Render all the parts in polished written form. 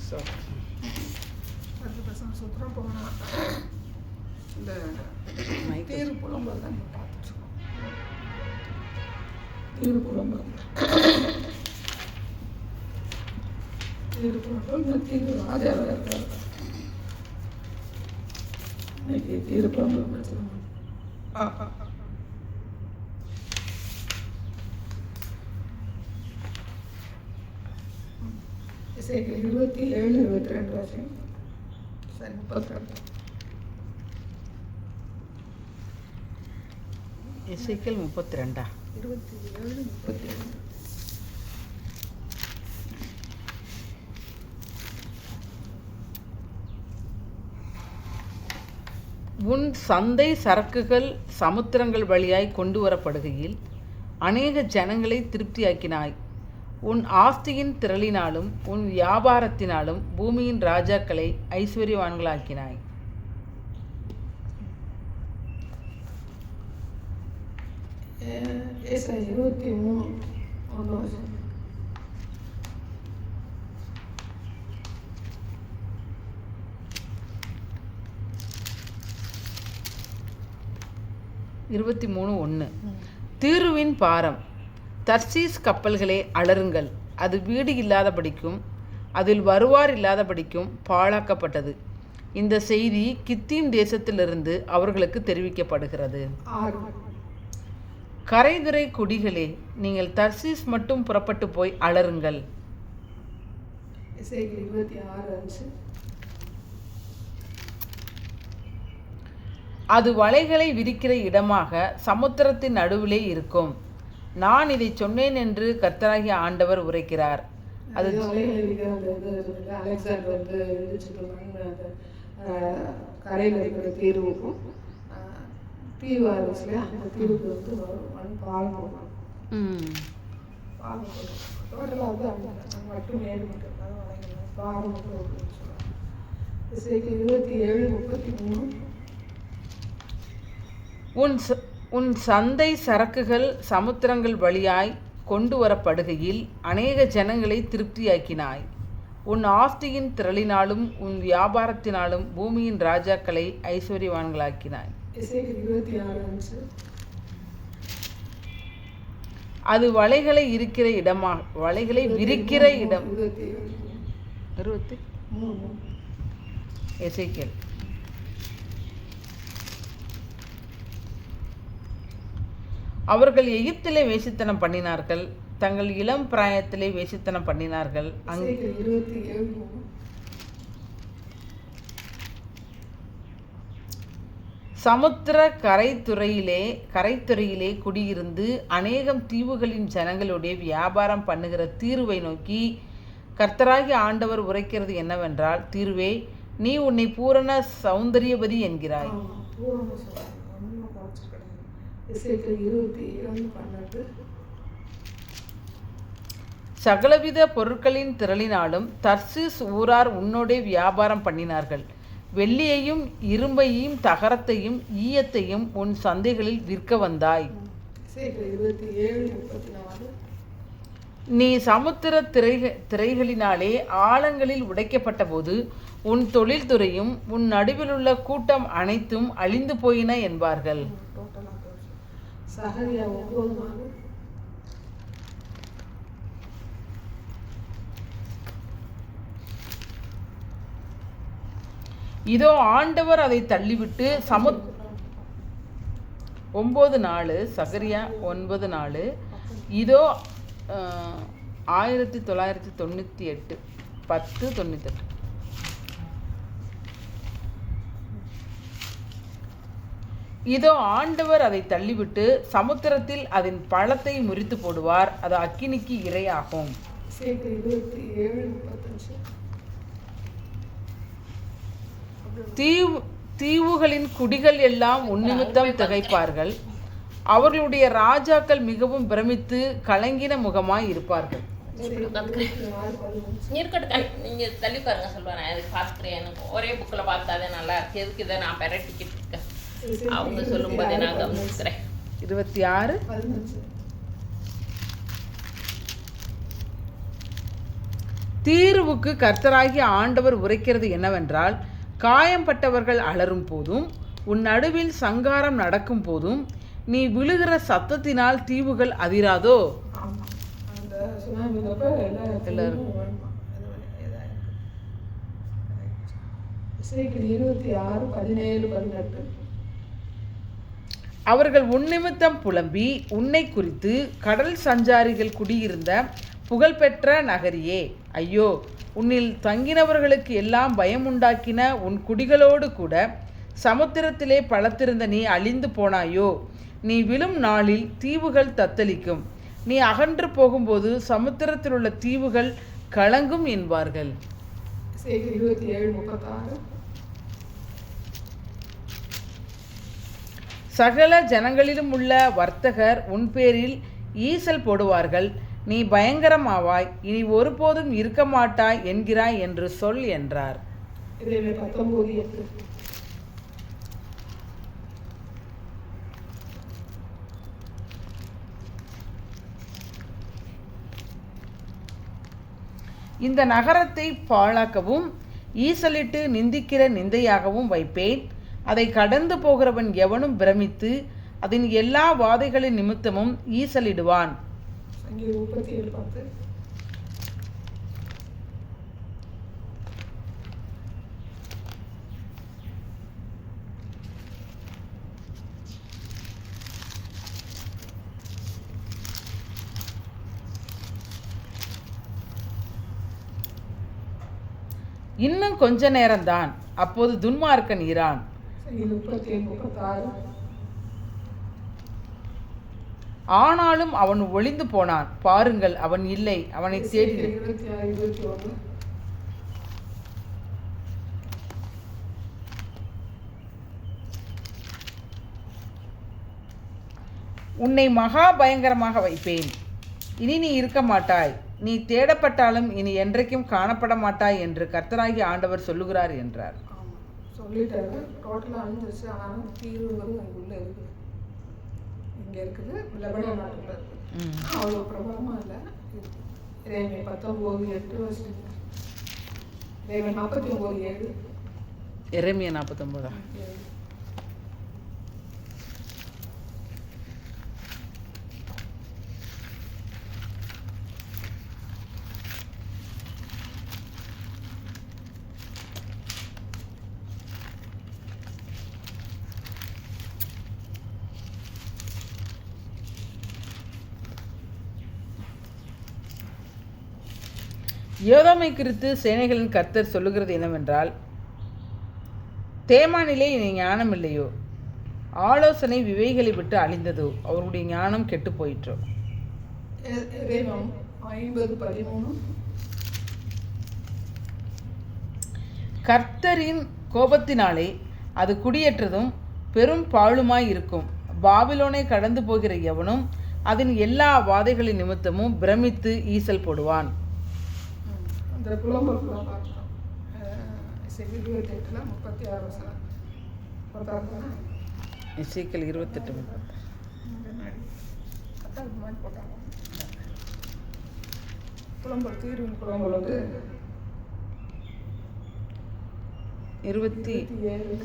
அடுத்த பசங்க சுத்தம் போனால் இந்த தீரு புலம்பல் தான் பார்த்துட்ருக்கோம். தீரு புலம்பல் தீரு ராஜாவில் இருக்கிறார். இன்னைக்கு தீரு புலம்பல் பிரச்சனை. சரி 27 22 வருஷம் சரி 32 எசேக்கியேல் 32 27 32. உன் சந்தை சரக்குகள் சமுத்திரங்கள் வழியாய் கொண்டு வரப்படுகையில் அநேக ஜனங்களை திருப்தியாக்கினாய். உன் ஆஸ்தியின் திரளினாலும் உன் வியாபாரத்தினாலும் பூமியின் ராஜாக்களை ஐஸ்வர்யவான்களாக்கினாய். ஏசாயா 23 23:1 தீருவின் பாரம். தர்சீஸ் கப்பல்களே அலறுங்கள், அது வீடு இல்லாதபடிக்கும் அதில் வருவார் இல்லாதபடிக்கும் பாழாக்கப்பட்டது. இந்த செய்தி கித்தீம் தேசத்திலிருந்து அவர்களுக்கு தெரிவிக்கப்படுகிறது. கரைதுறை குடிகளே, நீங்கள் தர்சீஸ் மட்டும் புறப்பட்டு போய் அலறுங்கள். அது வலைகளை விரிக்கிற இடமாக சமுத்திரத்தின் நடுவிலே இருக்கும். நான் இதை சொன்னேன் என்று கர்த்தராகிய ஆண்டவர் உரைக்கிறார். அது கரையில் இருக்கிற தீர்வுக்கும் தீவு அந்த தீவுக்கு வந்து பால் போகணும். டோட்டலாக வந்து அங்கே மட்டும் மேடு மட்டும் பால் மட்டும் அப்படின்னு சொல்லுவாங்க. 27:33 உன் சந்தை சரக்குகள் சமுத்திரங்கள் வழியாய் கொண்டு வரப்படுகையில் அநேக ஜனங்களை திருப்தியாக்கினாய். உன் ஆஸ்தியின் திரளினாலும் உன் வியாபாரத்தினாலும் பூமியின் ராஜாக்களை ஐஸ்வர்யவான்களாக்கினாய். அது வலைகளை விரிக்கிற இடம். 23 எசேக்கியேல். அவர்கள் எகிப்திலே வேசித்தனம் பண்ணினார்கள், தங்கள் இளம் பிராயத்திலே வேசித்தனம் பண்ணினார்கள். சமுத்திர கரைத்துறையிலே குடியிருந்து அநேகம் தீவுகளின் ஜனங்களுடைய வியாபாரம் பண்ணுகிற தீருவை நோக்கி கர்த்தராகிய ஆண்டவர் உரைக்கிறது என்னவென்றால், தீருவே, நீ உன்னை பூரண சௌந்தரியவதி என்கிறாய். சகலவித பொருட்களின் திரளினாலும் தர்சீஸ் ஊரார் உன்னோடே வியாபாரம் பண்ணினார்கள். வெள்ளியையும் இரும்பையும் தகரத்தையும் ஈயத்தையும் உன் சந்தைகளில் விற்க வந்தாய். நீ சமுத்திர திரைகளினாலே ஆழங்களில் உடைக்கப்பட்ட போது உன் தொழில்துறையும் உன் நடுவிலுள்ள கூட்டம் அனைத்தும் அழிந்து போயின என்பார்கள். இதோ ஆண்டவர் அதை தள்ளிவிட்டு 9:4 சகரியா 9:4. இதோ 1998 10:98. இதோ ஆண்டவர் அதை தள்ளிவிட்டு சமுத்திரத்தில் அதன் பழத்தை முறித்து போடுவார், அது அக்கினிக்கு இரையாகும். தீவுகளின் குடிகள் எல்லாம் உன்னிமித்தம் திகைப்பார்கள். அவர்களுடைய ராஜாக்கள் மிகவும் பிரமித்து கலங்கின முகமாய் இருப்பார்கள். நீங்க தள்ளி பாருங்க சொல்லுவாங்க. அதுக்கு பார்த்துக்கிறேன், எனக்கு ஒரே புக்கில் பார்த்தாதே நல்லா இருக்கு, எதுக்கு இதை நான் பெரட்டிக்கிட்டு இருக்கேன் அவங்க சொல்லும்போது நான் கவனிக்கிறேன். 26 தீர்வுக்கு கர்த்தராகிய ஆண்டவர் உரைக்கிறது என்னவென்றால், காயம்பட்டவர்கள் அலறும் போதும், உன் நடுவில் சங்காரம் நடக்கும் போதும், நீ விழுகிற சத்தத்தினால் தீவுகள் அதிராதோ? எல்லாரும் அவர்கள் உன்னிமித்தம் புலம்பி உன்னை குறித்து, கடல் சஞ்சாரிகள் குடியிருந்த புகழ்பெற்ற நகரியே, ஐயோ, உன்னில் தங்கினவர்களுக்கு எல்லாம் பயமுண்டாக்கின உன் குடிகளோடு கூட சமுத்திரத்திலே பலத்திருந்த நீ அழிந்து போனாயோ? நீ விழும் நாளில் தீவுகள் தத்தளிக்கும், நீ அகன்று போகும்போது சமுத்திரத்தில் உள்ள தீவுகள் கலங்கும் என்பார்கள். சகல ஜனங்களிலும் உள்ள வர்த்தகர் உன் பேரில் ஈசல் போடுவார்கள், நீ பயங்கரமாவாய், இனி ஒருபோதும் இருக்க மாட்டாய் என்கிறாய் என்று சொல் என்றார். இந்த நகரத்தை பாழாக்கவும் ஈசலிட்டு நிந்திக்கிற நிந்தையாகவும் வைப்பேன். அதை கடந்து போகிறவன் எவனும் பிரமித்து அதன் எல்லா வாதைகளின் நிமித்தமும் ஈசலிடுவான். இன்னும் கொஞ்ச நேரம்தான், அப்போது துன்மார்க்கன் ஈரான். ஆனாலும் அவன் ஒளிந்து போனான், பாருங்கள் அவன் இல்லை, அவனை தேடி. உன்னை மகா பயங்கரமாக வைப்பேன், இனி நீ இருக்க மாட்டாய், நீ தேடப்பட்டாலும் இனி என்றைக்கும் காணப்பட மாட்டாய் என்று கர்த்தராகிய ஆண்டவர் சொல்லுகிறார் என்றார். சொல்லிட்டாரு. டோட்டலாக அழிஞ்சிருச்சு. ஆனாலும் தீர்வுகள் அங்குள்ளே இருக்குது. இங்கே இருக்குது, லெபனான் நாட்டுக்குள்ள இருக்குது. அவ்வளோ பிரபலமாக இல்லை. இறைமை 19:8 இறைமை 49:7 எரேமியா 49. யோதாமை குறித்து சேனைகளின் கர்த்தர் சொல்லுகிறது என்னவென்றால், தேமானிலே இனி ஞானம் இல்லையோ, ஆலோசனை விவேகளை விட்டு அழிந்ததோ, அவருடைய ஞானம் கெட்டு போயிற்றோ. கர்த்தரின் கோபத்தினாலே அது குடியேற்றதும் பெரும் பாழுமாய் இருக்கும். பாபிலோனை கடந்து போகிற எவனும் அதன் எல்லா வாதைகளின் நிமித்தமும் பிரமித்து ஈசல் போடுவான். எசேக்கியேல் 28. புலம்பல் தீர்வின் புலம்பல் வந்து 27.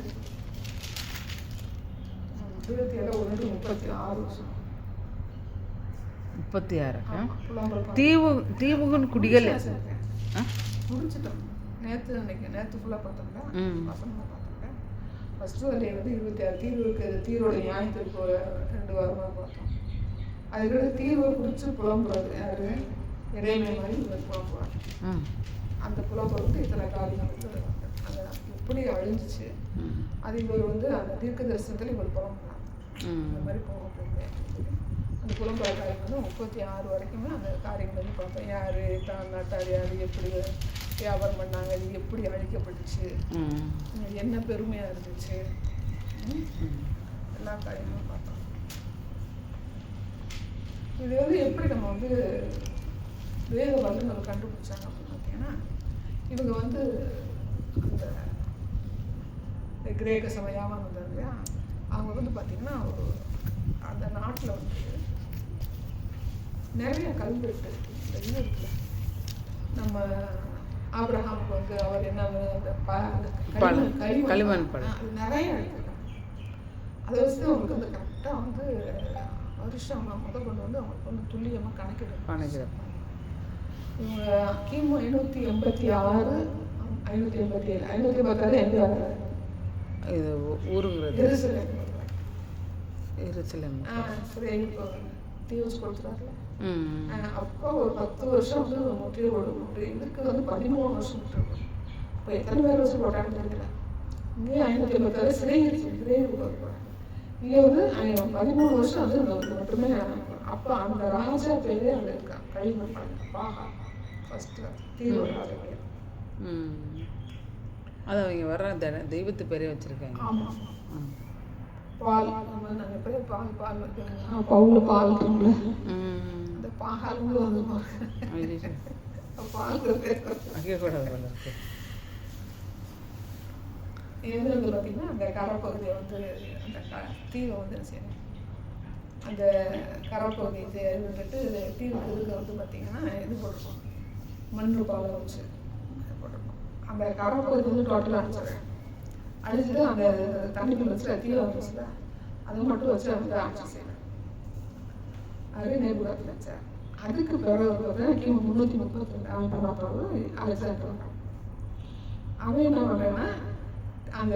36. தீவுகன் குடிகள் முடிச்சிட்டோம். நேற்று ஃபுல்லாக பார்த்தோம்ல, வசனமாக பார்த்தோம்ல. ஃபஸ்ட்டு வரையை வந்து 26 தீர்வுக்கு தீரோட நியாயத்திற்கு 2 வாரமாக பார்த்தோம். அதுக்கு தீர்வை பிடிச்சி புலம்புறது யாரு? இறைமை மாதிரி இவர் புலம்புவார். அந்த புலம்புறது வந்து இத்தனை காரியங்கள் வந்து அந்த எப்படி அழிஞ்சிச்சு, அது இவர் வந்து அந்த தீர்க்க தரிசனத்தில் இவர் புலம்புறார். அந்த மாதிரி போக அந்த புலம்புற காரியம் வந்து 36 வரைக்குமே அந்த காரியங்கள் வந்து பார்ப்போம். யார் தான் நாட்டார், யார் எப்படி வியாபாரம் பண்ணாங்க, அது எப்படி அழிக்கப்பட்டுச்சு, என்ன பெருமையாக இருந்துச்சு, எல்லா காரியங்களும் பார்த்தோம். இது வந்து எப்படி நம்ம வந்து வேத வல்லுநர்கள் கண்டுபிடிச்சாங்க அப்படின்னு பார்த்தீங்கன்னா, இவங்க வந்து அந்த கிரேக்க சமயாமல் வந்தாங்க இல்லையா, அவங்க வந்து பார்த்திங்கன்னா அந்த நாட்டில் வந்து நிறைய கல்வெட்டு இந்த இது இருக்குல்ல, நம்ம ஆபிரகாமுக்கு வந்து அவர் என்ன அந்த களிமண் படம் அது நிறைய எழுதியிருக்காங்க. அதை வச்சு அவங்களுக்கு வந்து கரெக்டாக வந்து வருஷம் முதல் கொண்டு வந்து அவங்களுக்கு வந்து துல்லியமாக கணக்கிடுறாங்க. இவங்க கிமு 586 587 586 எங்கே வர்றாரு? இது ஊருங்கிறது தீவச்சு கொடுத்துறாருல. அப்போ ஒரு 10 வருஷம் வந்து முற்றிய இதுக்கு வந்து 13 வருஷம் விட்டுருக்கோம். இப்போ எத்தனை பேர் வச்சு போட்டான்னு தெரியல. இங்கே 586 சிறையில் போகிறாங்க. இங்கே வந்து 13 வருஷம் வந்து மட்டுமே. அப்போ அந்த ராஜா பேரே அங்கே இருக்கான், களிமண் பாகா ஃபஸ்ட்டு தீர்வு ராஜா பேர். அது அவங்க வர்ற தெய்வத்து பேரே வச்சுருக்காங்க. ஆமாம், பால் நாங்கள் பேர் பால் பால் வைக்கிறாங்க. பவுல் பால் இருக்குங்கள, இந்த பாகாலுங்க வந்து பால் வைக்கக்கூடாது. இது வந்து பார்த்தீங்கன்னா அந்த கரைப்பகுதியை வந்து அந்த தீவை வந்து செய்யணும். அந்த கரைப்பகுதியை வந்துட்டு தீவுக்கு இதுக்கு வந்து பார்த்தீங்கன்னா இது போட்டிருக்கோம், மண் பாலை வச்சு போட்டிருக்கோம். அந்த கரைப்பகுதி வந்து டோட்டலாக அடிச்சிடுறேன். அடிச்சுட்டு அந்த தண்ணிக்குள்ள வச்சு தீவை வந்துச்சுல அதை மட்டும் வச்சு வந்து ஆட்சி செய்யணும். அது நேபுகாத்தில் வச்சார். அதுக்கு பிறகு பார்த்தீங்கன்னா கிமு 332 அவன் பண்ணப்போது அலெக்சாண்டர் அவன் என்ன பண்ணுறேன்னா அந்த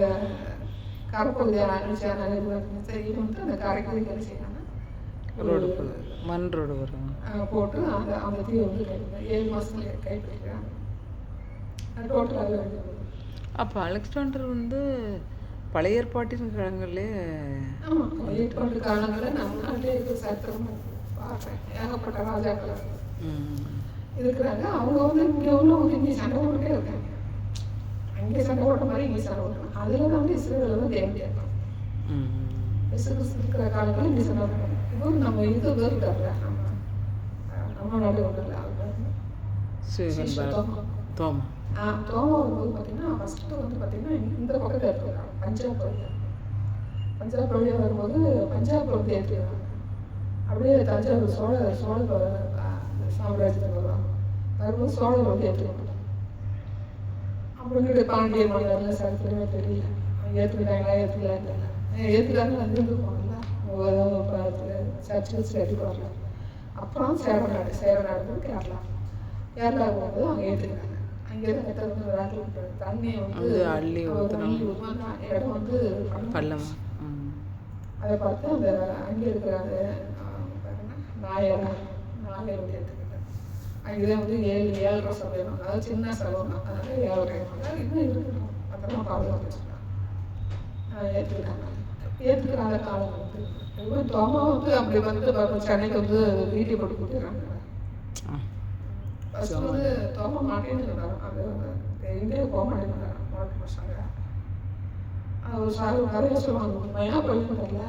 கரைப்பகுதியை அழிச்சான இவன் வந்து அந்த கரைக்கு என்ன செய்யறாங்கன்னா ரோடு மண் ரோடு வரும் போட்டு அந்த அந்த தீவை வந்து கைப்பிடிக்கிறான். 7 மாதத்துல கைப்பிடிக்கிறான். டோட்டலாக. அப்போ அலெக்சாண்டர் வந்து பழைய ஏற்பாட்டின் காலங்களே. ஆமாம், பழைய ஏற்பாட்டு காலங்களில் நம்ம நாட்டிலே இருக்கிற சரித்திரம் பார்க்குறேன். ஏகப்பட்ட ராஜாக்கள் இருக்கிறாங்க. அவங்க வந்து இங்கே உள்ளவங்க இங்கே சண்டை போட்டுட்டே இருக்காங்க. அங்கே சண்டை போட்ட மாதிரி இங்கே சண்டை போட்டாங்க. அதில் தான் வந்து இஸ்ரேலில் வந்து தேவன் கேட்பாங்க. இஸ்ரேல் இருக்கிற காலங்களில் இங்கே சண்டை போட்டாங்க. இப்போ நம்ம இது இருக்காரு நம்ம நாடு ஒன்றும் இல்லை. தோமா தோமா வரும்போது பார்த்தீங்கன்னா ஃபஸ்ட்டு வந்து பார்த்தீங்கன்னா இந்த பக்கத்தில் இருக்கிறாங்க பஞ்சாப் பகுதியாக. பஞ்சாப் பகுதியாக வரும்போது பஞ்சாப் பகுதி ஏற்றுக்கிறாங்க. அப்படியே தஞ்சாவூர் சோழ சாம்ராஜ்யத்தில் வருவாங்க. வரும்போது சோழர் வந்து ஏற்றுக்கிறாங்க. அப்புறம் பாண்டிய மன்னர்லாம் சரித்திரமே தெரியல. ஏற்றுக்கிறாங்களா ஏற்றுக்காங்க அது இருந்துருப்பாங்கல்ல சர்ச்சு வச்சு எடுத்துக்குவாங்க. அப்புறம் சேரநாடு கேரளா போகும்போது அவங்க ஏற்றுக்கிறாங்க. அங்கேருந்து எத்தனை தண்ணியை வந்து அள்ளி இடம் வந்து பள்ளம். அதை பார்த்து அந்த அங்கே இருக்கிற அந்த நாயர் வந்து எடுத்துக்கிட்டேன். அங்கேதான் வந்து 7 சபையம், அதாவது சின்ன சபம், அதனால 7 இன்னும் இருக்கணும். பத்திரமா பாதுகாப்பு வச்சுக்கலாம். ஏற்றுக்கிறாங்க காலம் வந்து இப்போ தோமா வந்து அப்படி வந்து சென்னைக்கு வந்து வீட்டை போட்டு கொடுத்துறாங்க. ஃபஸ்ட்டு வந்து தோமா மாட்டேன்னு சொன்னார். அது இந்தியா போக மாட்டேன்னு மாட்டு பசங்க ஒரு சார் நிறைய சொல்லுவாங்க. உண்மையாக பள்ளிக்கூடல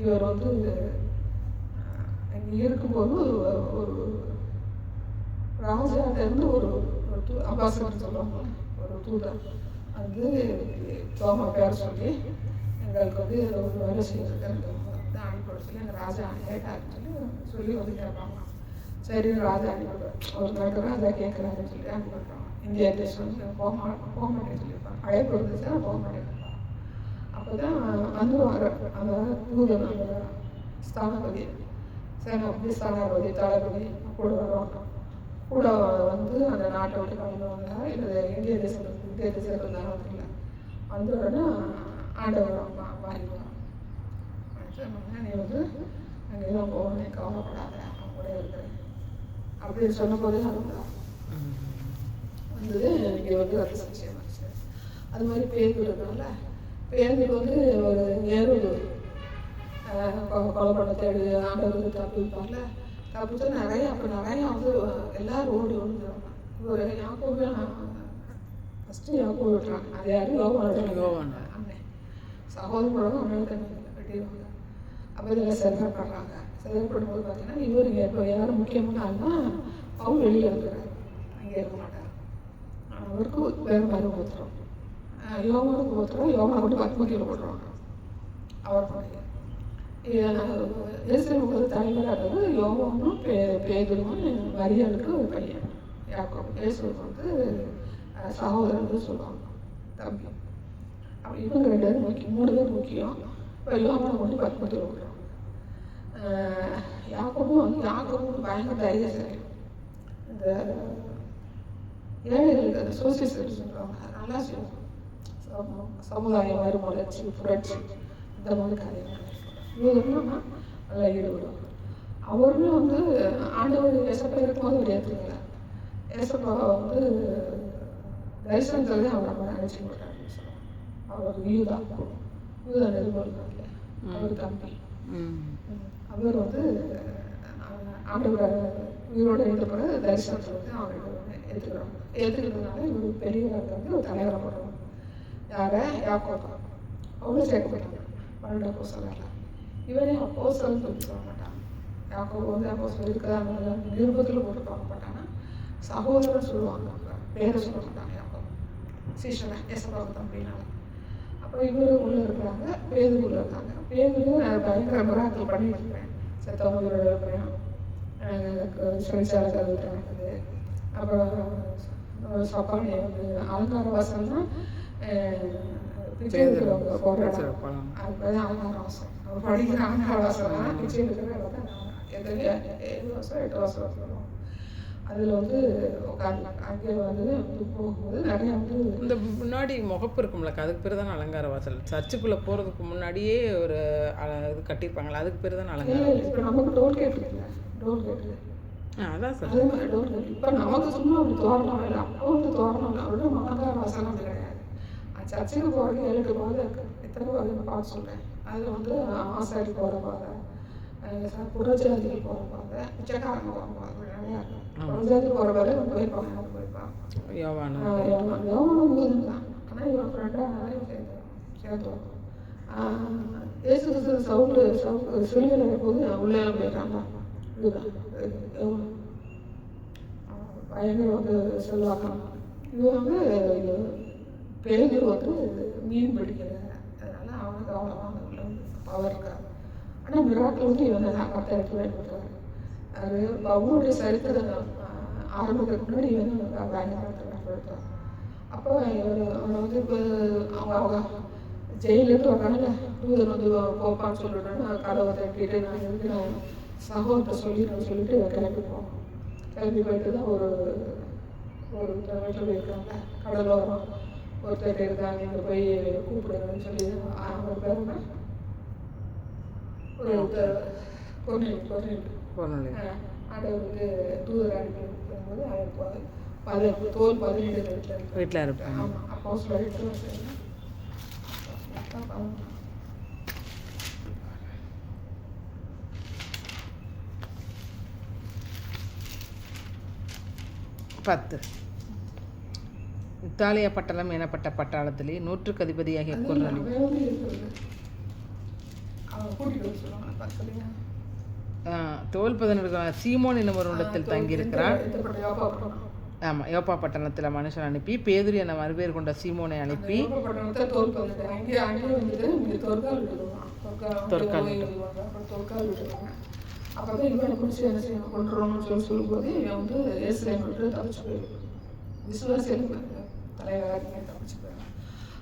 இவர் வந்து இங்கே இருக்கும்போது ஒரு ராஜாட்டேருந்து ஒரு அம்பாசடர் சொல்லுவாங்க, ஒரு தூதர் வந்து தோமா பேர் சொல்லி எங்களுக்கு வந்து ஒரு வேலை செய்யறதுக்கு அனுப்பிவிட சொல்லி அந்த ராஜா கேட்டாருன்னு சொல்லி வந்து கேட்பாங்க. சரி ராஜா அனுப்பிவிடுவேன். ஒரு நாட்டு ராஜா கேட்குறாருன்னு சொல்லி அனுப்பிவிடுறாங்க. இந்தியா தேசம் வந்து போக மாட்டேன்னு சொல்லியிருப்பாங்க. பழைய பிரதேசம் போக மாட்டேன்னு. அப்போ தான் வந்து வர அந்த தூதர் அந்த ஸ்தானபதி சேனாபதி ஸ்தானாபதி தளபதி கூட வருவாங்க. கூட வந்து அந்த நாட்டை விட்டு கிளம்புவாங்க. இல்லை இந்திய தேசத்துக்கு இருந்தாலும் இல்லை வந்து உடனே ஆண்டவர் மாறிடுவாங்க. நீ வந்து அங்கே தான் போகணும், கவலைப்படாத, அவங்க கூட இருக்கிறேன் அப்படின்னு சொன்னபோது வந்து இங்கே வந்து ரத்த சத்தியம் ஆச்சு. அது மாதிரி பேருந்து இருக்கனால பேருந்து வந்து ஒரு ஏறுது கொலை பண்ண தேடி ஆண்டவர் தப்பிப்பாங்கல்ல. தப்பிச்சு நிறைய அப்போ நிறையா வந்து எல்லாரும் ஓடி விழுந்துருவாங்க. ஒரு யாக்கோபு ஃபஸ்ட்டு யாக்கோபு விட்டுறாங்க. அது யாரும் யோவான் அண்ணன் சகோதரோட அண்ணன் வெட்டிடுவாங்க. அப்போ இதில் சிதறப்படுறாங்க. சிதறப்படும்போது பார்த்தீங்கன்னா இவர் இப்போ யாரும் முக்கியமான ஆள்னா அவங்க வெளியில் இருக்கிறாரு, அங்கே இருக்க மாட்டார். அவருக்கு வேறு மாதிரி ஊற்றுறோம். யோவானுக்கு ஊற்றுறோம். யோவானை மட்டும் 10 கிலோ போட்டுருவாங்க. அவர் பண்ணி இயேசுவுக்கு தலைவராக யோவானும் பேதுருவும் மரியாளுக்கு ஒரு பையன் யாக்கோபு. இயேசுவுக்கு வந்து சகோதரர்கள் சொல்லுவாங்க, தம்பி. அப்போ இவங்க 2 பேரும் முக்கியம், 3 பேர் முக்கியம். இப்போ யோவானை கொண்டு பத்மத்தில் விடுறோம். யாக்கோபும் பயங்கர தைரியசாலி. இந்த ஏழைகளுக்கு அந்த சோசியல் சொல்லுவாங்க, நல்லா செய்வாங்க. சமுதாய மறுமலர்ச்சி, புரட்சி, இந்த மாதிரி காரியங்கள் இவருன்னா நல்லா ஈடுபடுவாங்க. அவருமே வந்து ஆண்டவர் ஏசப்பா இருக்கும்போது அவர் ஏற்றுக்கல. ஏசப்பாவை வந்து தரிசனத்தில் அவர் நம்ம நினைச்சு போட்டாருன்னு சொல்லுவாங்க. அவர் யூதா நிருபர்கள், அவர் தம்பி. அவர் வந்து ஆண்டவர் இவரோட இருந்தப்போ தரிசனத்தில் வந்து அவர்கிட்ட ஏற்றுக்கிறதுனால இவர் பெரியவராக வந்து ஒரு தலைவரை போடுறாங்க. யாரை? யாக்கோபா. அவ்வளோ சேர்க்கப்பட்டாங்க 12 அப்போஸ்தலர்ல. இவரே அப்போஸ்தலன்னு சொல்லி சொல்ல மாட்டாங்க. யாக்கோபு வந்து அப்போஸ்தலர் இருக்கிற நிருபத்தில் போட்டு பார்க்க மாட்டாங்க. சகோதரன் சொல்லுவாங்க, பேரை சொல்ல மாட்டாங்க. யாக்கோபு சீஷனை ஏசப்பாவுக்கு தம்பினால. அப்போ இவரு உள்ளே இருக்கிறாங்க, பேதுரு உள்ளே இருக்காங்க. பேதுரு பயங்கர மிராக்கிள் பண்ணிட்டு இருக்கிறேன். செத்தவங்க இருக்கிறேன், சிறைச்சாலை கதவு திறக்குது. அப்புறம் சப்பானியை வந்து அலங்கார வாசல்னா பிச்சை எடுக்கிறவங்க போடுற அதுக்கு அலங்கார வாசல். அவர் படிக்கிற அலங்கார வாசல் பிச்சை எடுக்கிற 7 வருஷம் 8 வருஷம் சொல்லுவோம். அதில் வந்து உட்காந்துருக்காங்க. அங்கே வந்து போகும்போது நிறையா வந்து இந்த முன்னாடி முகப்பு இருக்கும்லக்கா, அதுக்கு பேர் தானே அலங்கார வாசல். சர்ச்சுக்குள்ளே போகிறதுக்கு முன்னாடியே ஒரு இது கட்டியிருப்பாங்களா, அதுக்கு பேர் தானே அலங்கார. இப்போ நமக்கு டோல்கேட் இருக்குல்ல, டோல்கேட்டு அதான் சார். அதே மாதிரி டோல்கேட். இப்போ நமக்கு சும்மா ஒரு தோரணம் இல்லை, அப்போ வந்து தோரணம் இல்லை. அவரோட அலங்கார வாசல் அப்படி கிடையாது. சர்ச்சுக்கு போகிறது 7 பாதை இருக்குது. எத்தனை பாதைன்னு பார்த்து சொல்கிறேன். அதில் வந்து ஆசாரி போகிற பாதை, புறஜாதிகள் போகிற பாதை, பிச்சைக்காரங்க போகிற பாதை நிறையா இருக்கும். புறஜாதி போகிற பாதை போயிருப்பாங்க, போயிருப்பாங்க. யோவானும் யூதன் தான். ஆனால் இவன் ஃப்ரெண்டாக நிறைய சேர்த்துவாங்க. ஏசு கிறிஸ்து சவுண்டு சிலுவையில் போது உள்ளே போயிட்டாங்க. இதுதான் பயங்கர வந்து செல்வாங்க. இவன் வந்து பேதுரு வந்து மீன் பிடிக்கிற, அதனால அவனுக்கு அவ்வளோவா உள்ள வந்து பவர் இருக்காது. ஆனால் மிராக்கிள் வந்து இவன் நான் 10 இடத்துல பயன்படுத்துவார். அது அவனுடைய சரித்திரம் ஆரம்பிக்கிறதுக்கு முன்னாடி இவன் பயங்கரத்தை பயன்படுத்துவார். அப்போ அவனை வந்து இப்போ அவங்க ஜெயிலேருந்து வர்றாங்க. தூதர் வந்து போப்பான்னு சொல்லிட்டோன்னா கதவை தட்டிட்டு நான் இருந்து நான் சகோதரத்தை சொல்லிட்டு கிளம்பி போவோம். கிளம்பி போயிட்டு தான் ஒரு வீட்டில் போயிருக்காங்க. கடலோரம் ஒருத்தர் இருக்காங்க, இங்கே போய் கூப்பிடுங்கன்னு சொல்லி அவங்க பேருனா ஒரு பொருள் ஆண்டவருக்கு தூதர் அனுப்பி போகும்போது அவர் தோல் 17 வீட்டில் இருப்பாங்க. ஆமாம், அப்போ சொல்லிட்டு இத்தாலிய பட்டணம் எனப்பட்ட பட்டாளத்திலே 100க்கு அதிபதியாகிய கொர்நேலியு தோல் 17 சீமோன் என்னும் ஒரு இடத்தில் தங்கியிருக்கிறான். ஆமாம், யோப்பா பட்டணத்தில் மனுஷன் அனுப்பி பேதுரு என மறுபேர் கொண்ட சீமோனை அனுப்பி அப்போ தான் இவனை பிடிச்சி என்ன செய்யணும் கொண்டுறோம்னு சொல்லும்போது இவன் வந்து ஏசுலேன் விட்டு தப்பிச்சு போயிடும். விசுவாசியில் தலைவராக தப்பிச்சு போயிடும்.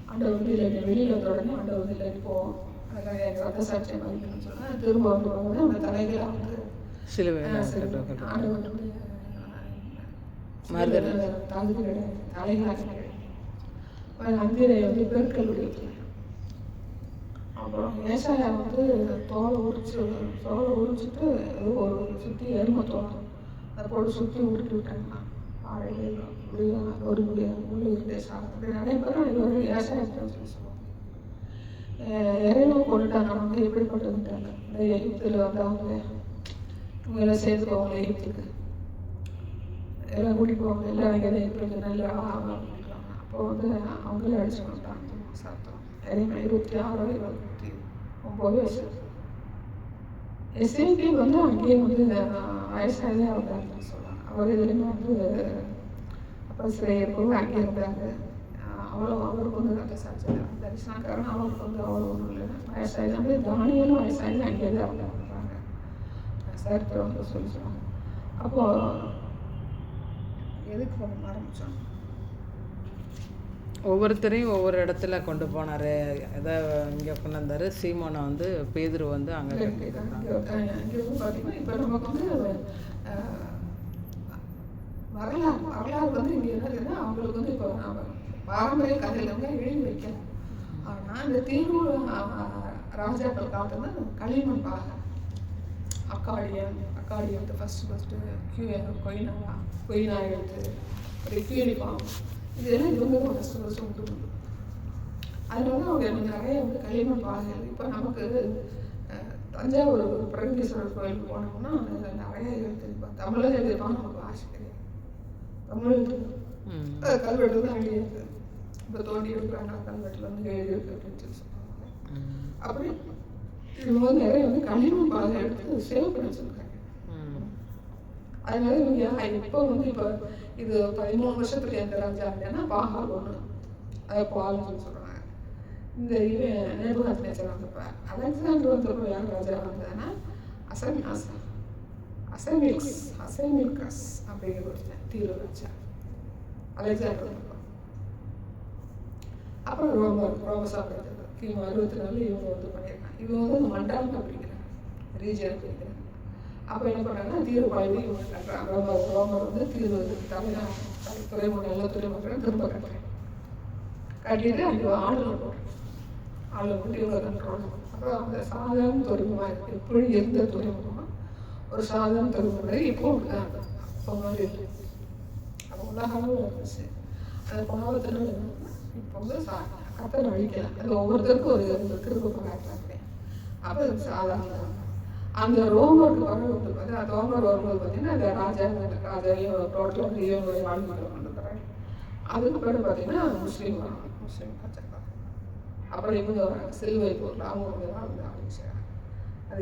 ஆண்டவர் வந்து இல்லை வெளியில் வந்த உடனே ஆண்டவர் வந்து இல்லை போவோம், அதுக்காக எங்கள் ரத்த சாட்சியம் மதிக்கணும்னு சொன்னால் திரும்ப வந்து போகும்போது அந்த தலைகளை வந்து ஆண்டவர் வந்து தகுதி கிடையாது, தலைகளாக கிடையாது. அந்திரை வந்து பெருக்கல் விடுவிக்கல. அப்புறம் ஏசாயா வந்து தோலை உரிச்சிட்டு ஏதோ ஒரு சுற்றி எருமை தோட்டம் அதை போட்டு சுற்றி உருட்டி விட்டாங்கன்னா ஒரு உள்ளூர் தேசம் அப்படி நிறைய பேர் இது வந்து ஏசாயத்தை சொல்லி சொல்லுவாங்க. இறைவனை கொண்டுட்டாங்க வந்து எப்படிப்பட்டிருந்தாங்க. இந்த எகிப்தில் வந்து அவங்க இவங்கெல்லாம் சேர்ந்து போவாங்க, எகிப்துக்கு எல்லாம் கூட்டிகிட்டு போவாங்க. எல்லாம் இங்கே தான் எப்படி நல்லா அப்படின்றாங்க. அப்போ வந்து அவங்களே அடிச்சு கொண்டாங்க. சத்தம் இறைமை 26 29 வயசு. எஸ்ஐபி வந்து அங்கேயே வந்து வயசாகவே இருந்தாருன்னு சொல்லுவாங்க. அவர் இதுலேயுமே வந்து அப்போ சிறையிருப்பவங்க அங்கே இருந்தாங்க. அவ்வளோ அவருக்கு வந்து நல்ல சாட்சி தரிசனக்காரன் அவருக்கு வந்து அவ்வளோ ஒன்றும் இல்லை. வயசாகி வந்து தானியலும் வயசாகி அங்கேயே தான் இருந்தாங்க. சரித்திரம் வந்து சொல்லி சொல்லுவாங்க. அப்போது எதுக்கு பண்ண ஆரம்பித்தோம்? ஒவ்வொருத்தரையும் ஒவ்வொரு இடத்துல கொண்டு போனார். எதை இங்கே கொண்டு வந்தார். சீமோனை வந்து பேதுரு வந்து அங்கே இங்கே வந்து பார்த்தீங்கன்னா இப்போ நமக்கு வந்து வரலாறு வந்து இங்கே என்னதுன்னா அவங்களுக்கு வந்து இப்போ நம்ம பாரம்பரிய கதையில் வந்து எழுதி வைக்கலாம். ஆனால் இந்த தீர்வு ராஜாக்கள் காலத்தில் வந்து களிமண் பாகம் அக்காடியம் ஃபஸ்ட்டு கொயினா எழுத்து ஒரு கியூனிஃபார்ம் இதெல்லாம் இது வந்து ஃபஸ்ட்டு உண்டு. அதனால அவங்க எனக்கு நிறைய வந்து களிமண் பாகம். இப்போ நமக்கு தஞ்சாவூர் பிரகதீஸ்வரர் கோயிலுக்கு போனோம்னா அதில் நிறைய எழுதிருப்பாங்க. தமிழில் எழுதியிருப்பாங்க, நமக்கு ஆசை கிடையாது. தமிழ் கல்வெட்டு தான் எழுதியிருக்கு. இப்போ தோண்டி எடுக்கிறாங்க கல்வெட்டில் வந்து எழுதியிருக்கு அப்படின்னு சொல்லி சொல்லுவாங்க. அப்படி இவங்க வந்து நிறைய வந்து களிமண் பாகம் எடுத்து சேவ் பண்ணி வச்சுருக்காங்க. அதனால இவங்க இப்போ வந்து இப்போ இது 13 வருஷத்துக்கு எந்த ராஜா இல்லைன்னா பாகால் ஒன்று அதை பால்னு சொல்லி சொல்கிறாங்க. இந்த இவன் நேபுகாத் நேச்சர் வந்தப்போ அலெக்சாண்டர் வந்தப்போ யார் ராஜா வந்ததுன்னா அசைமில்கஸ் அப்படிங்கிற ஒரு தீர்வு ராஜா அலெக்சாண்டர் வந்தப்போ. அப்புறம் ரோமசாப்பிடுறது கிமு 64 இவங்க வந்து பண்ணியிருக்காங்க. இவங்க வந்து அந்த மண்டலம் அப்படிங்கிறாங்க, ரீஜன் அப்படிங்கிறாங்க. அப்போ என்ன பண்ணுறாங்கன்னா தீர்வு பழகி இவங்க கட்டுறாங்க. ரோமர் வந்து தீர்வு துறைமுகம் எல்லா துறைமுகம் திரும்ப கட்டுறாங்க. கட்டிட்டு அங்கே ஆளுநர் போட்டு இவங்க கண்ட்ரோல். அப்புறம் அந்த சாதாரண துறைமுகமாக இருக்குது. எப்படி எந்த துறைமுகமாக ஒரு சாதாரண துறைமுகம் இப்போ இப்போ மாதிரி இருக்கு. அப்போ உலகளவு இருந்துச்சு. அந்த பாவத்தில் இப்போ வந்து கத்தனை அழிக்கலாம். அது ஒவ்வொருத்தருக்கும் ஒரு திரும்ப காட்டுறாங்க. அப்போ அது சாதாரண அந்த ரோமருக்கு வரும்போது பார்த்தீங்கன்னா ரோமர் வரும்போது பார்த்தீங்கன்னா அந்த ராஜாவையும் டோட்டலாக இவங்களுடைய வாழ்முறை கொண்டு வராங்க. அதுக்கு பிறகு பார்த்தீங்கன்னா முஸ்லீம் ராஜாக்கள். அப்புறம் இவங்க வராங்க சிலுவை போரில் அவங்க கொஞ்சம் நாள் வந்து ஆரம்பிச்சாங்க. அது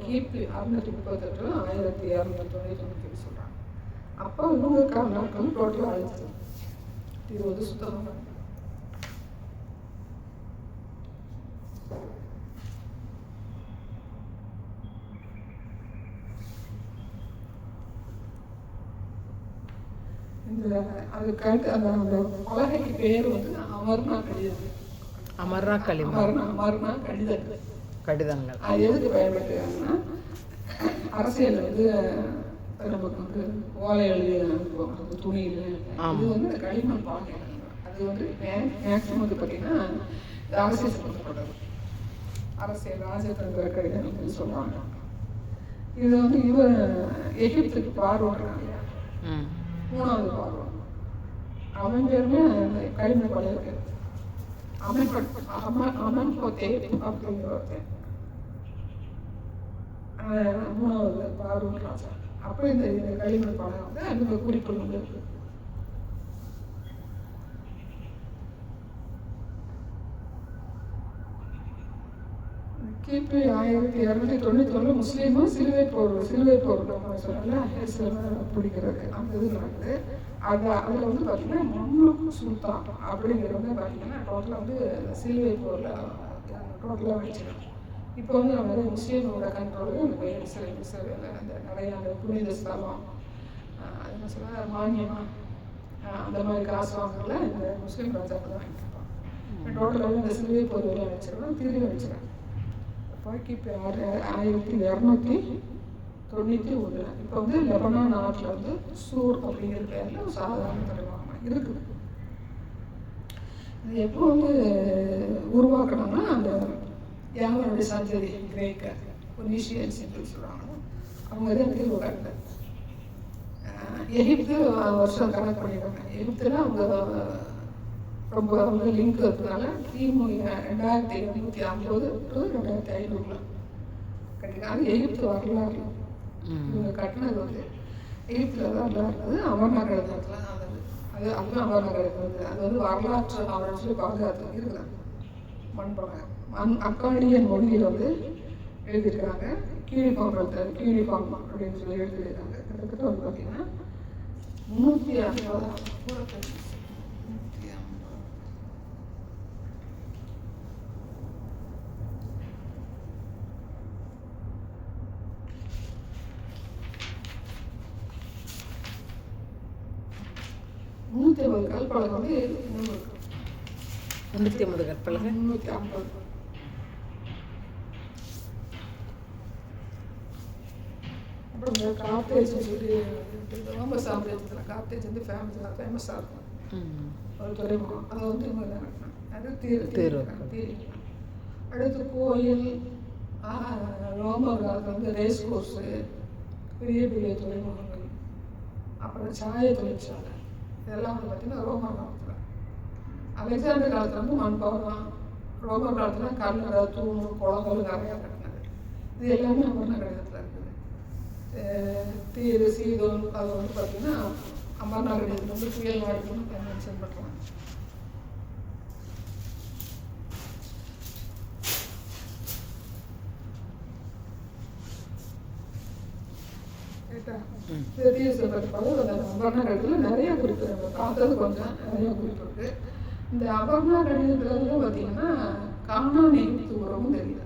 கிபி 638 1299 சொல்கிறாங்க. அப்போ இவங்க நாட்கள் டோட்டலாக அழிச்சு இது வந்து சுத்தமாக அதுக்காக அந்த பலகைக்கு பேர் வந்து அமர்னா கடிதம். அமர்னா கடிதங்கள். அது எதுக்கு பயன்படுத்துறாங்கன்னா அரசியல் வந்து நமக்கு வந்து ஓலை எழுதி அனுப்புவாங்க அந்த துணியில். அது வந்து இந்த களிமண் பானை. அது வந்து மேக்சிமம் வந்து பார்த்தீங்கன்னா அரசியல் சம்மந்தப்பட்டது. அரசியல் ராஜதந்திர கடிதம் சொல்லுவாங்க. இது வந்து இவர் எகிப்துக்கு பார்வையாங்க. 3வது பார்வை அவன் பேருமே களிமண் பானை இருக்கு. அமன் போத்தே அப்படிங்கிற ஒருத்தன் 3வது பார்வை ராஜா. அப்போ இந்த களிமண் பானை வந்து அந்த குறிப்பு வந்து இருக்கு. கிபி 1291 முஸ்லீமும் சிலுவை போர் சொன்னால பிடிக்கிறது அந்த இது நடக்குது. அதில் வந்து பார்த்தீங்கன்னா மம்லுக் சுல்தான் அப்படிங்கிறவங்க பார்த்தீங்கன்னா டோட்டலாக வந்து சிலுவை போரில் டோட்டலாக வச்சுருக்கோம். இப்போ வந்து நம்ம வந்து முஸ்லீமோட கண்ட்ரோலு அந்த இஸ்ரேலில் அந்த நிறைய அந்த புனித ஸ்தலம் அது என்ன சொல்ல மானியமாக அந்த மாதிரி காசு வாங்கல இந்த முஸ்லீம் ராஜாக்கள் தான் வாங்கியிருப்பாங்க. டோட்டலாக இந்த சிலுவை போர் வரையும் வச்சுருக்கோம், திரும்பி வச்சுருக்காங்க. கிபி 1291 இப்போ வந்து லெபனான் நாட்டில் வந்து சூர் அப்படிங்கிற பேரில் ஒரு சாதாரண துறைமுகமாக இருக்குது. இது எப்போ வந்து உருவாக்கணும்னா அந்த யாவனுடைய சந்ததி கிரேக்க பொனிஷியன்ஸ் என்று சொல்லுவாங்க. அவங்க தான் தீர்வு காட்டினாங்க. எகிப்து வருஷம் கணக்கு பண்ணிடுறாங்க. எகிப்துல அவங்க ரொம்ப வந்து லிங்க் இருக்கிறதுனால கிமு 2750 to 2500 கட்டினாங்க. எகிப்து வரலாறு இவங்க கட்டினது வந்து எகிப்தில் தான் இருந்தது. அமர்னா கடிதத்தில் அதுதான் அமர்னா கடிதம். அது வந்து வரலாற்று அவரை சொல்லி பாதுகாத்து இருக்கிறாங்க. மண்பாங்க அக்காடியன் மொழியில் வந்து எழுதியிருக்காங்க. யூனிஃபார்ம் அப்படின்னு சொல்லி எழுதியிருக்காங்க. கிட்டத்தட்ட வந்து பார்த்தீங்கன்னா 350 350 350 கல்பலகை வந்து இன்னும் இருக்கு. 350 கற்பலகை. 350. அப்புறம் இந்த கார்த்தேஜ் சொல்லி ரோம சாம்ராஜ்யத்தில் கார்த்தேஜ் வந்து ஃபேமஸாக இருக்கும். ஒரு துறைமுகம் அதை வந்து இவங்க தான் கட்டினாங்க. அது தீரு. அடுத்து கோயில், ரோம காலத்தில் வந்து ரேஸ் கோர்ஸு, பெரிய பெரிய துறைமுகங்கள், அப்புறம் சாய தொழிற்சாலை, இதெல்லாம் வந்து பார்த்திங்கன்னா ரோமர் காலத்தில். அலெக்சாண்டர் காலத்தில் வந்து மண்பாலம், ரோமர் காலத்தில் கல்லறை, தூண், குளங்கள் நிறையா கட்டினது. இது எல்லாமே அமர்னா கடிதத்தில் இருக்குது. தீரு, சீதோன் அதை வந்து பார்த்திங்கன்னா அமர்னா கடிதத்தில் வந்து புயல் நாடுன்னு மென்ஷன் பண்ணுறாங்க. அபர்ணா கடிதத்தில் நிறைய குறிப்பு பார்த்தது கொஞ்சம் நிறைய குறிப்பு இருக்கு. இந்த அபர்ணா கடிதத்துல பார்த்தீங்கன்னா கானான் எகிப்து உறவும் தெரியுது.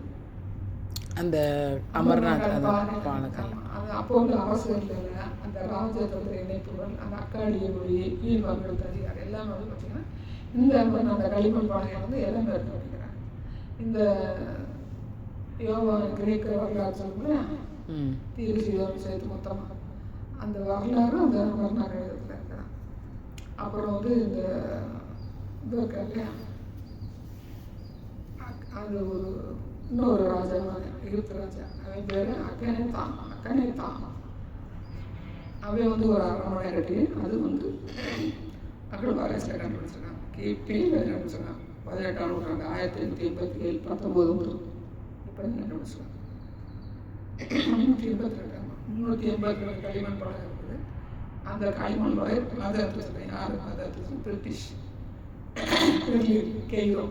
அந்த அமர்நாத் அது அப்போ வந்து அவசரம் இல்லை. அந்த ராஜதந்திர இணைப்புகள், அந்த அக்காடிய மொழி, கீழ்வாங்கல் அதிகாரம் எல்லாமே வந்து பார்த்தீங்கன்னா இந்த அந்த களிமண் பானையை வந்து எல்லாமே எடுத்து படிக்கிறாங்க. இந்த யோவான் கிரேக்க வரலாறு சொல்லுங்களா, தீரு சீதோன் சேர்த்து மொத்தமாக அந்த வரலாறு அந்த அமர்நாத் கடிதத்தில் இருக்கிறான். அப்புறம் வந்து இந்த இது இருக்கா இல்லையா, அது ஒரு இன்னொரு ராஜா எகிப்து ராஜா, அவன் பேர் அக்கனேதான். அவன் வந்து ஒரு அரண்மனை கட்டி அது வந்து அகழ்வாராய்ச்சியில் கண்டுபிடிச்சிருக்காங்க. கிபி கண்டுபிடிச்சிருக்காங்க 18ஆம் நூற்றாண்டு 1587 19 இப்போ கண்டுபிடிச்சிருக்காங்க. 382 களிமண் படம் இருக்குது. அந்த களிமண் வயர் பாதுகாத்து யார் பாதுகாத்து? பிரிட்டிஷ் கெய்ரோ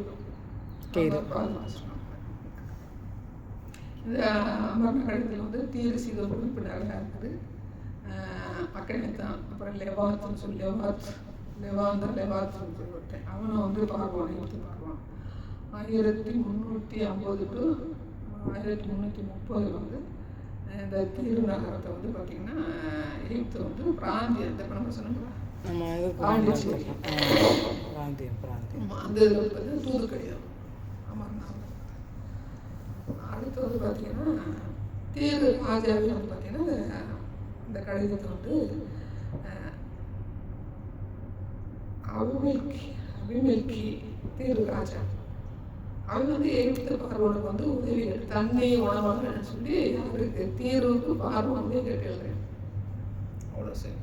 பாதுகாத்து. இந்த அமர்னா கடிதத்தில் வந்து தீரு சீதோன் குறிப்பு நிறையா இருக்குது. அக்கனைத்தான், அப்புறம் லெவாத்துன்னு சொல்லி லெவாத்துன்னு சொல்லிவிட்டேன். அவனை வந்து பார்ப்பான், எடுத்து பார்ப்பான். 1350 to 1330 வந்து இந்த தீரு நகரத்தை வந்து பார்த்திங்கன்னா எகிப்து வந்து பிராந்தியம், இந்த நம்ம சொன்னோம்ல பாண்டிச்சேரி அந்த இதில் வந்து தூது கடிதம் அமர்நாத். அடுத்து வந்து பார்த்திங்கன்னா தீரு ராஜாவே வந்து பார்த்திங்கன்னா இந்த கடிதத்தை வந்து அபிமெல்கி தீரு ராஜா அவன் வந்து எகிப்து பார்வோனுக்கு வந்து உதவி தண்ணி உணவாக சொல்லி அவருக்கு தீர்வுக்கு பார்வோனே கேட்டு எழுதுறேன். அவ்வளோ சரி.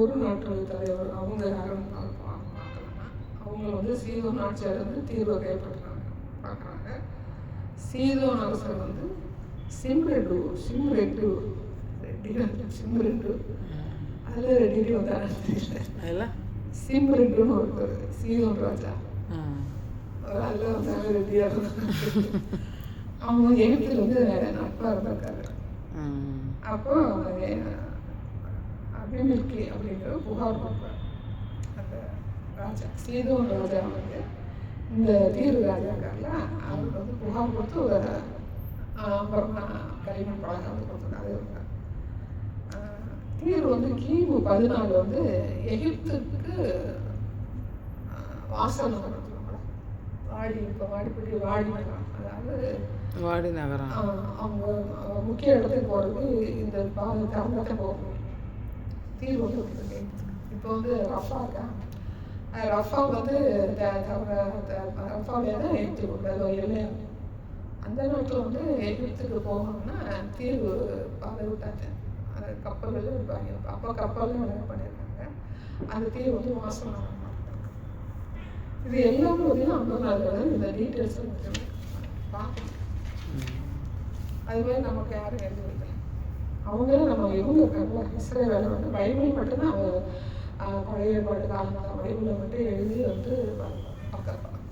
ஒரு நாட்டு தலைவர் அவங்க யாரும் பார்க்கலன்னா அவங்க வந்து சீதோன் ஆட்சியாளர் வந்து தீர்வை கைப்பற்றுறாங்க பார்க்குறாங்க. சீதோன் அரசர் வந்து சிம்ரெட்டு அதில் ரெட்டி வந்தாங்க. சிம்ரெட்டுன்னு ஒருத்தர் சீதோன் ராஜா அதில் வந்தாங்க ரெட்டியாக. அவங்க எகிப்தில் வந்து நட்பாக இருந்திருக்காரு. அப்போ அபிமெல்கி அப்படிங்கிற புகார் கொடுப்பார். அந்த ராஜா சீதோன் ராஜா வந்து இந்த தீரு ராஜாக்காரில் அவருக்கு வந்து புகார் கொடுத்து ஒரு களிமண் பழகம் வந்து கொடுத்துருக்காரு. தீரு வந்து கிமு 14 வந்து எகிப்துக்கு வாசல் நகரம் வாடிப்பட்டி வாடி நகரம், அதாவது வாடி நகரம். அவங்க முக்கிய இடத்துக்கு போகிறது இந்த தரத்தை போகணும். தீர்வு வந்து இப்போ வந்து ரஃபா இருக்காங்க. ரஃபா வந்து ரஃபாவிலே தான் எகிப்து கொடுத்தாரு எல்லையா. அந்த நாட்டில் வந்து எகிப்துக்கு போகணும்னா தீர்வு பாதை விட்டாச்சு. அது கப்பல்கள் இருப்பாங்க. அப்போ கப்பல்லாம் நிறைய பண்ணியிருக்காங்க. அந்த தீர்வு வந்து வாசல் நகரம். இது எல்லாமே வந்து இந்த டீட்டெயில்ஸ் பார்க்கணும். அது மாதிரி நமக்கு யாரும் எழுதி வைக்கல. அவங்களும் நம்ம இவங்க இருக்காங்களா இஸ்ரேல் வேலை வந்து பைபிள் மட்டும்தான் அவங்க பழைய ஏற்பாட்டு காலமாக பைபிளை மட்டும் எழுதி வந்து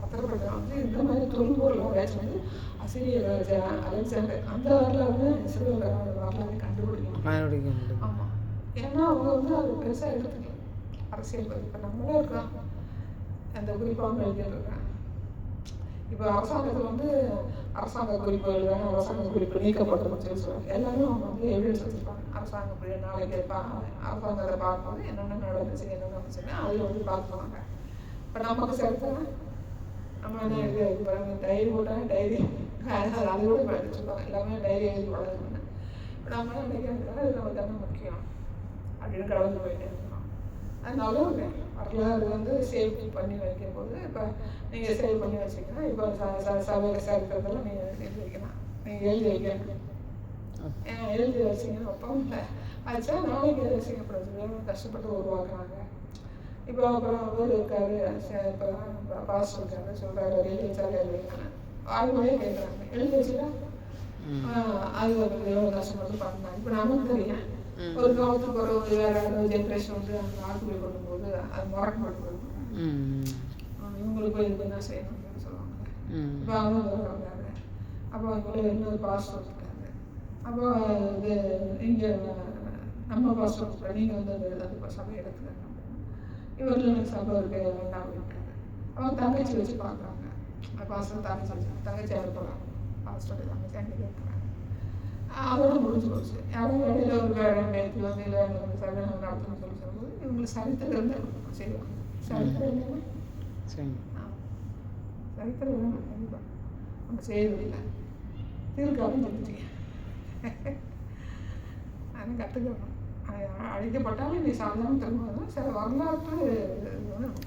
பத்திரப்பட்ட வந்து இந்த மாதிரி தொல்பொருள் ஆராய்ச்சி வந்து அசிரிய ராஜா அலெக்சாண்டர் அந்த வரலாறு இஸ்ரேல் வரலாறு கண்டுபிடிக்கணும். ஆமாம், ஏன்னா அவங்க வந்து அது பெருசாக எடுத்துக்கல அரசியல். இப்போ நம்மளும் இருக்கோம் அந்த குறிப்பாக எழுதியிருக்காங்க. இப்போ அரசாங்கத்தில் வந்து அரசாங்க குறிப்பு எழுதாங்க, அரசாங்க குறிப்பு நீக்கப்பட்டதுன்னு சொல்லி சொல்லுவாங்க. எல்லாரும் அவங்க வந்து எவிடன்ஸ் வச்சுருப்பாங்க. அரசாங்கம் இப்படி நாளைக்கு அரசாங்கம் அதை பார்க்கும்போது என்னென்ன நடந்துச்சு என்னென்ன நடந்துச்சுன்னா அதில் வந்து பார்த்துக்குவாங்க. இப்போ நமக்கு சேர்த்து நம்ம என்ன எழுதி டைரி போட்டால் டைரி அது கூட படிச்சு சொல்லுவாங்க. எல்லாமே டைரி எழுதி வளருன்னு. இப்போ நம்ம என்ன நினைக்கிறதுக்காக இது நமக்கு தானே முக்கியம் அப்படின்னு கடந்து போயிட்டே இருக்கணும். அதனால வரலாறு வந்து சேவ் பண்ணி வைக்கும் போது இப்போ நீங்கள் சேவ் பண்ணி வச்சிங்கன்னா இப்போ சபையில் சேர்க்கிறதெல்லாம் நீங்கள் எழுதி வைக்கலாம். நீங்கள் எழுதி வைக்கணும். எழுதி வச்சிங்கன்னா ஒப்பம் இல்லை ஆச்சா நாளைக்கு எழுதி வச்சிங்கப்படுறது கஷ்டப்பட்டு உருவாக்குறாங்க. இப்போ அப்புறம் அவர் இருக்காரு, இப்போ பாஸ்டர் இருக்காரு சொல்கிறாரு எழுதி வச்சாரு எழுதி வைக்கணும். ஆய்வுகளே கேட்குறாங்க எழுதி வச்சுட்டா அது எவ்வளோ கஷ்டப்பட்டு பண்ணாங்க. இப்போ நமக்கு தெரியும் ஒரு காலத்துக்கு பிறகு வேற யாராவது ஜென்ரேஷன் வந்து அந்த ஆட்களை பண்ணும்போது அது மறக்கப்பட்டு இவங்களுக்கு போய் இது என்ன செய்யணும்னு சொல்லுவாங்க. இப்போ அவங்க வர்றாங்க. அப்போ அவங்க இன்னொரு பாஸ்டர் இருக்காங்க. அப்போ இது இங்கே நம்ம பாஸ்டர் நீங்கள் வந்து அந்த சபை எடுத்துக்காங்க. இவர்கள் எனக்கு சபை இருக்க வேண்டாம் அப்படின்றாங்க. அவங்க தங்கச்சி வச்சு பார்க்குறாங்க. பாஸ்டர் தங்கச்சி அனுப்புகிறாங்க. பாஸ்டர் தங்கச்சி அங்கே இருக்கிறாங்க. அதோட முடிஞ்சு போச்சு. யாரும் இடையில ஒரு வேலை நேற்று வந்து இல்லை எனக்கு சபை நடத்தணும்னு சொல்லி சொல்லும்போது இவங்களுக்கு சரித்திரம் இருந்தால் செய்வாங்க. சரித்திரம் இல்லைன்னா சரித்திரம் இல்லைன்னா கண்டிப்பாக நம்ம செய்யறதில்லை. தீர்க்காமல் சொல்லிட்டீங்க. அதை கற்றுக்கணும். அழிக்கப்பட்டாலும் நீ சாதாரண திரும்ப சில வரலாற்று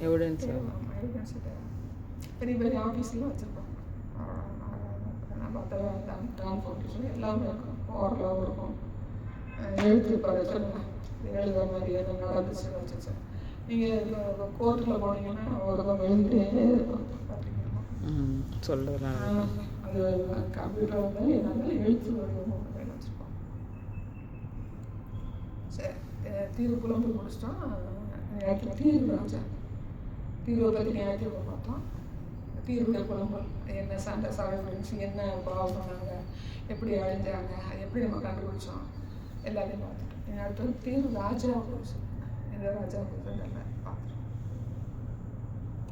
எவிடன்ஸ் பெரிய பெரிய ஆஃபீஸ்லாம் வச்சுருப்பாங்க. டிரான்ஸ்போர்ட்டேஷன் எல்லாமே இருக்கும். ஓரளவு இருக்கும். எழுத்து சொல்லுங்கள் எழுதுற மாதிரி எது நடந்துச்சுன்னு வச்சு நீங்கள் கோர்ட்டில் போனீங்கன்னா ஒருத்தவங்க எழுதிட்டே இருக்கும். சொல்லுறேன் அது கம்ப்யூட்டர் வந்தாலும் என்னாலும் எழுத்து வடிவம் கையில் வச்சுருப்போம். சரி, தீர்வு புலம்பு முடிச்சிட்டோம். தீர்வு ராஜா தீர்வை பற்றி நேரத்தில் பார்த்தோம். தீர்வுகள் புலம்பல் என்ன சண்டை சரஃபரன்ஸ் என்ன பாவம் பண்ணாங்க, எப்படி அழிஞ்சாங்க, அது எப்படி நம்ம கண்டுபிடிச்சோம் எல்லாத்தையும் பார்த்துட்டோம். அடுத்தது தீர்வு ராஜா போச்சு. இந்த ராஜா போச்சு நல்லா பார்த்துட்டோம்.